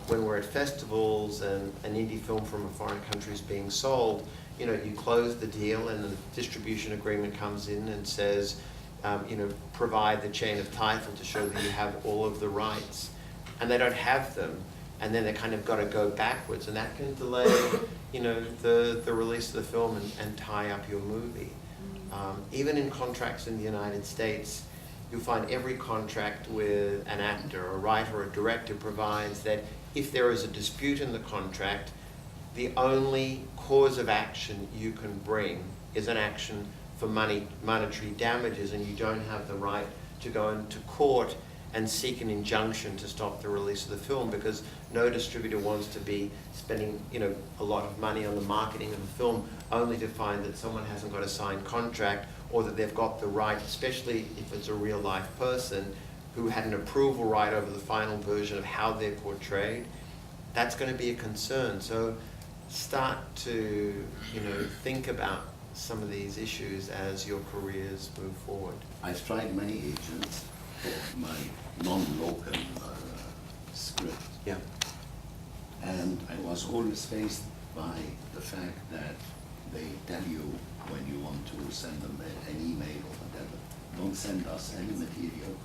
when we're at festivals and an indie film from a foreign country is being sold, you know, you close the deal and the distribution agreement comes in and says, you know, provide the chain of title to show that you have all of the rights. And they don't have them. And then they kind of got to go backwards. And that can delay, you know, the release of the film and tie up your movie. Even in contracts in the United States, you'll find every contract with an actor, a writer, or a director provides that if there is a dispute in the contract, the only cause of action you can bring is an action for monetary damages, and you don't have the right to go into court and seek an injunction to stop the release of the film, because no distributor wants to be spending, you know, a lot of money on the marketing of the film only to find that someone hasn't got a signed contract, or that they've got the right, especially if it's a real life person who had an approval right over the final version of how they're portrayed. That's going to be a concern. So start to, you know, think about some of these issues as your careers move forward. I've tried many agents for my non-local script. Yeah. And I was always faced by the fact that they tell you when you want to send them an email or whatever, don't send us any material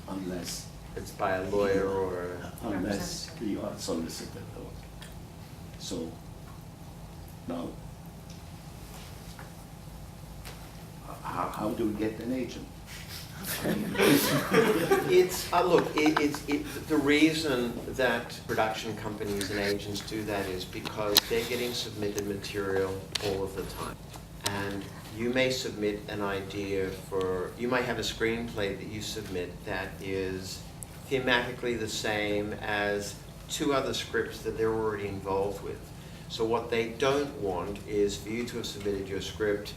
unless it's by a lawyer or unless you are solicited. So now, how do we get an agent? It's look. The reason that production companies and agents do that is because they're getting submitted material all of the time, and you may submit an idea for. You might have a screenplay that you submit that is thematically the same as 2 other scripts that they're already involved with. So what they don't want is for you to have submitted your script.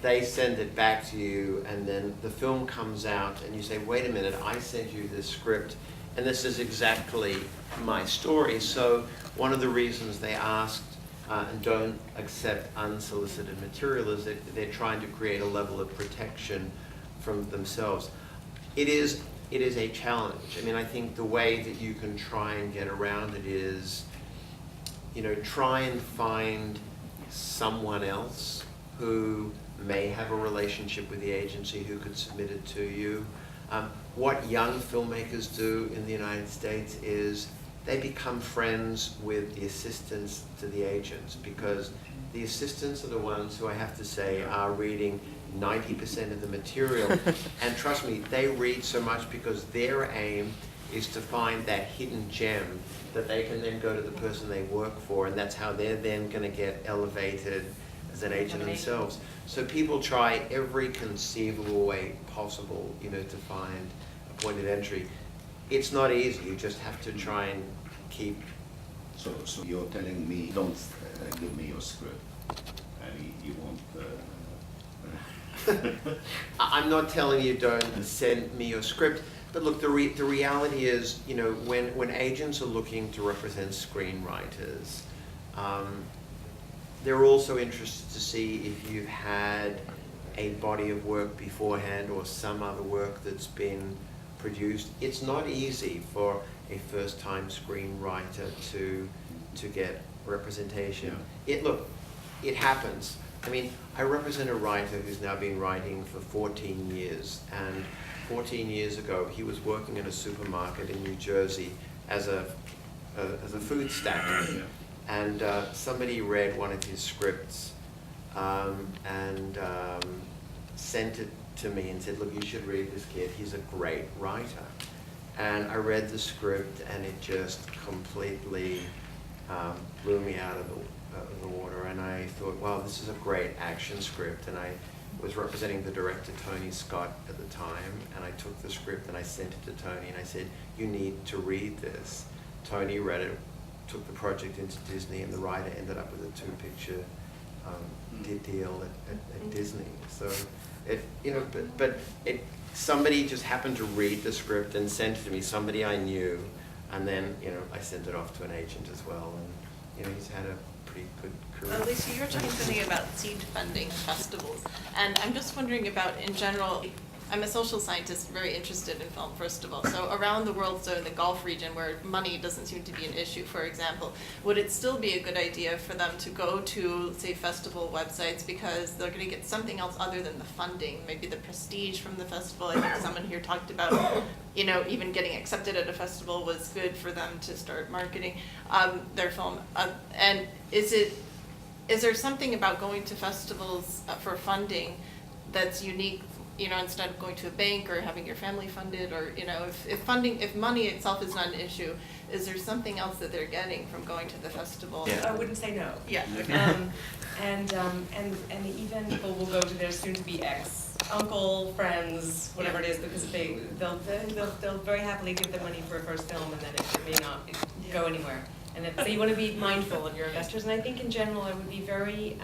They send it back to you, and then the film comes out, and you say, wait a minute, I sent you this script, and this is exactly my story. So one of the reasons they asked and don't accept unsolicited material is that they're trying to create a level of protection from themselves. It is a challenge. I mean, I think the way that you can try and get around it is, you know, try and find someone else who may have a relationship with the agency who could submit it to you. What young filmmakers do in the United States is they become friends with the assistants to the agents, because the assistants are the ones who, I have to say, are reading 90% of the material. And trust me, they read so much because their aim is to find that hidden gem that they can then go to the person they work for, and that's how they're then going to get elevated as an agent themselves. So people try every conceivable way possible, you know, to find a point of entry. It's not easy. You just have to try and keep. So you're telling me, don't give me your script. You won't. I'm not telling you don't send me your script, but look, the reality is, you know, when agents are looking to represent screenwriters, they're also interested to see if you've had a body of work beforehand or some other work that's been produced. It's not easy for a first-time screenwriter to get representation. Yeah. It happens. I mean, I represent a writer who's now been writing for 14 years, and 14 years ago he was working in a supermarket in New Jersey as a food stacker. Yeah. And somebody read one of his scripts and sent it to me and said, look, you should read this kid, he's a great writer. And I read the script, and it just completely blew me out of the water. And I thought, wow, this is a great action script. And I was representing the director, Tony Scott, at the time, and I took the script and I sent it to Tony, and I said, you need to read this. Tony read it, took the project into Disney, and the writer ended up with a 2-picture deal at Disney. So it, you know, but somebody just happened to read the script and sent it to me, somebody I knew, and then, you know, I sent it off to an agent as well, and, you know, he's had a pretty good career. Alesia, you were talking something about seed funding festivals, and I'm just wondering about, in general, I'm a social scientist, very interested in film, first of all. So around the world, so in the Gulf region, where money doesn't seem to be an issue, for example, would it still be a good idea for them to go to, say, festival websites, because they're going to get something else other than the funding, maybe the prestige from the festival? I think someone here talked about, you know, even getting accepted at a festival was good for them to start marketing their film. And is there something about going to festivals for funding that's unique, you know, instead of going to a bank or having your family funded, or, you know, if money itself is not an issue, is there something else that they're getting from going to the festival? Yeah. I wouldn't say no. Yeah. And even people will go to their soon-to-be ex-uncle, friends, whatever it is, because they'll very happily give them money for a first film, and then it may not go anywhere. And so you want to be mindful of your investors. And I think in general, I would be very,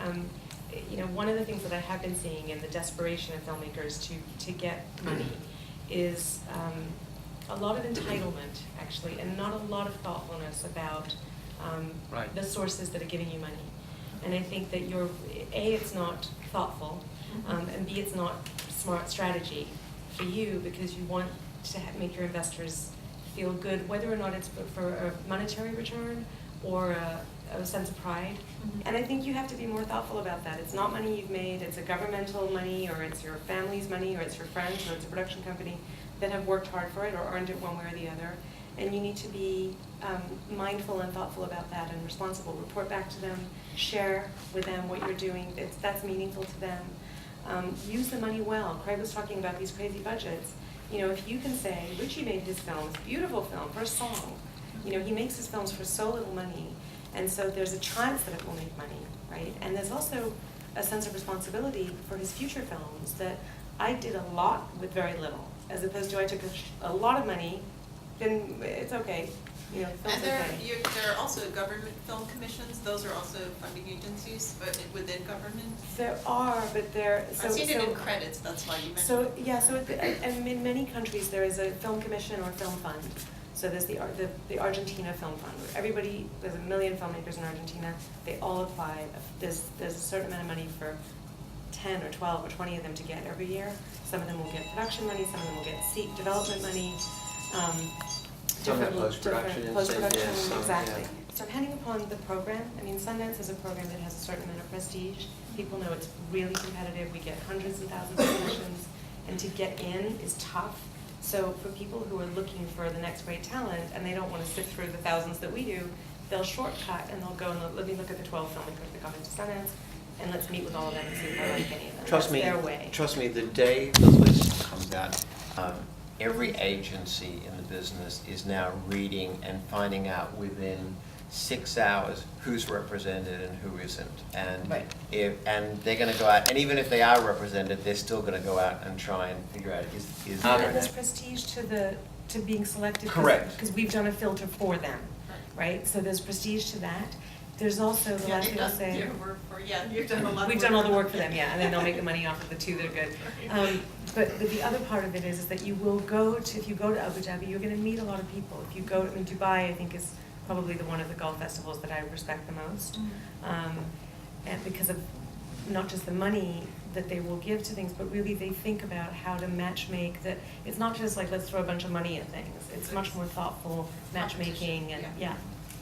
you know, one of the things that I have been seeing in the desperation of filmmakers to get money is a lot of entitlement, actually, and not a lot of thoughtfulness about the sources that are giving you money. And I think that it's not thoughtful, and B, it's not smart strategy for you, because you want to make your investors feel good, whether or not it's for a monetary return or a sense of pride. Mm-hmm. And I think you have to be more thoughtful about that. It's not money you've made, it's a governmental money, or it's your family's money, or it's your friends, or it's a production company that have worked hard for it or earned it one way or the other. And you need to be mindful and thoughtful about that and responsible. Report back to them, share with them what you're doing that's meaningful to them. Use the money well. Craig was talking about these crazy budgets. You know, if you can say, Richie made his films, beautiful film, for a song. You know, he makes his films for so little money, and so there's a chance that it will make money, right? And there's also a sense of responsibility for his future films, that I did a lot with very little, as opposed to I took a lot of money, then it's okay. You know, film's And okay. there are also government film commissions. Those are also funding agencies, but within government. There are, but there. I've seen it in credits. That's why you mentioned. So yeah, and in many countries there is a film commission or film fund. So there's the Argentina Film Fund. There's 1 million filmmakers in Argentina. They all apply. There's a certain amount of money for 10 or 12 or 20 of them to get every year. Some of them will get production money. Some of them will get seat development money. Some have post-production, yes, exactly. yeah. So depending upon the program, I mean, Sundance is a program that has a certain amount of prestige. People know it's really competitive. We get hundreds and thousands of submissions, and to get in is tough. So for people who are looking for the next great talent, and they don't want to sift through the thousands that we do, they'll shortcut and they'll go and let me look at the 12 filmmakers that got into Sundance, and let's meet with all of them and see if I like any of them. Trust That's me, their way. trust me, the day the list comes out, every agency in the business is now reading and finding out within 6 hours who's represented and who isn't. And Right. and they're going to go out, and even if they are represented, they're still going to go out and try and figure out is there And there's prestige to being selected. Correct. Because we've done a filter for them, right? So there's prestige to that. There's also the last thing I'll say. You've done a lot. We've done all the work for them, yeah, and then they'll make the money off of the two that are good. But the other part of it is that you will if you go to Abu Dhabi, you're going to meet a lot of people. If you go to Dubai, I think is probably one of the Gulf festivals that I respect the most, and because of not just the money that they will give to things, but really they think about how to matchmake. That it's not just like let's throw a bunch of money at things. It's much more thoughtful matchmaking and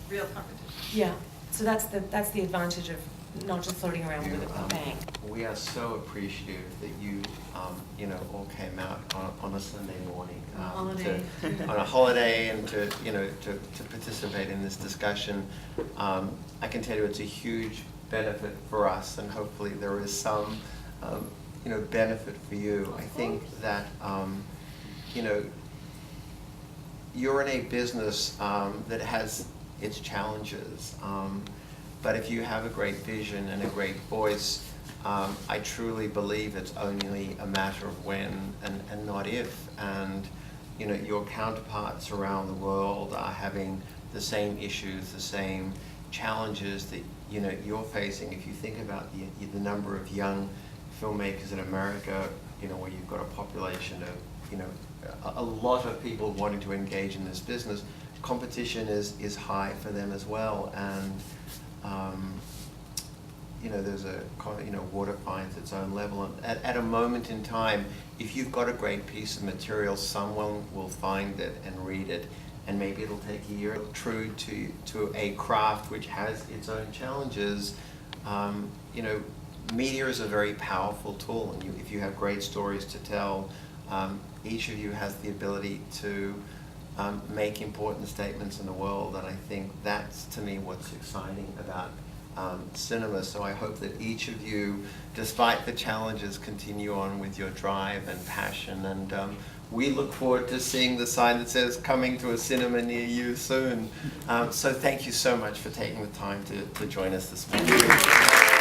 Real competition. yeah. So that's the advantage of not just floating around with a bang. We are so appreciative that you, all came out on a Sunday morning. Holiday. On a holiday and to participate in this discussion. I can tell you it's a huge benefit for us, and hopefully there is some, benefit for you. I think that, you're in a business that has its challenges. But if you have a great vision and a great voice, I truly believe it's only a matter of when and not if. And your counterparts around the world are having the same issues, the same challenges that you're facing. If you think about the number of young filmmakers in America, where you've got a population of a lot of people wanting to engage in this business, competition is high for them as well. And there's a water finds its own level, and at a moment in time, if you've got a great piece of material, someone will find it and read it, and maybe it'll take a year. True to a craft which has its own challenges, media is a very powerful tool, and if you have great stories to tell, each of you has the ability to make important statements in the world, and I think that's, to me, what's exciting about cinema. So I hope that each of you, despite the challenges, continue on with your drive and passion, and we look forward to seeing the sign that says coming to a cinema near you soon. So thank you so much for taking the time to join us this morning.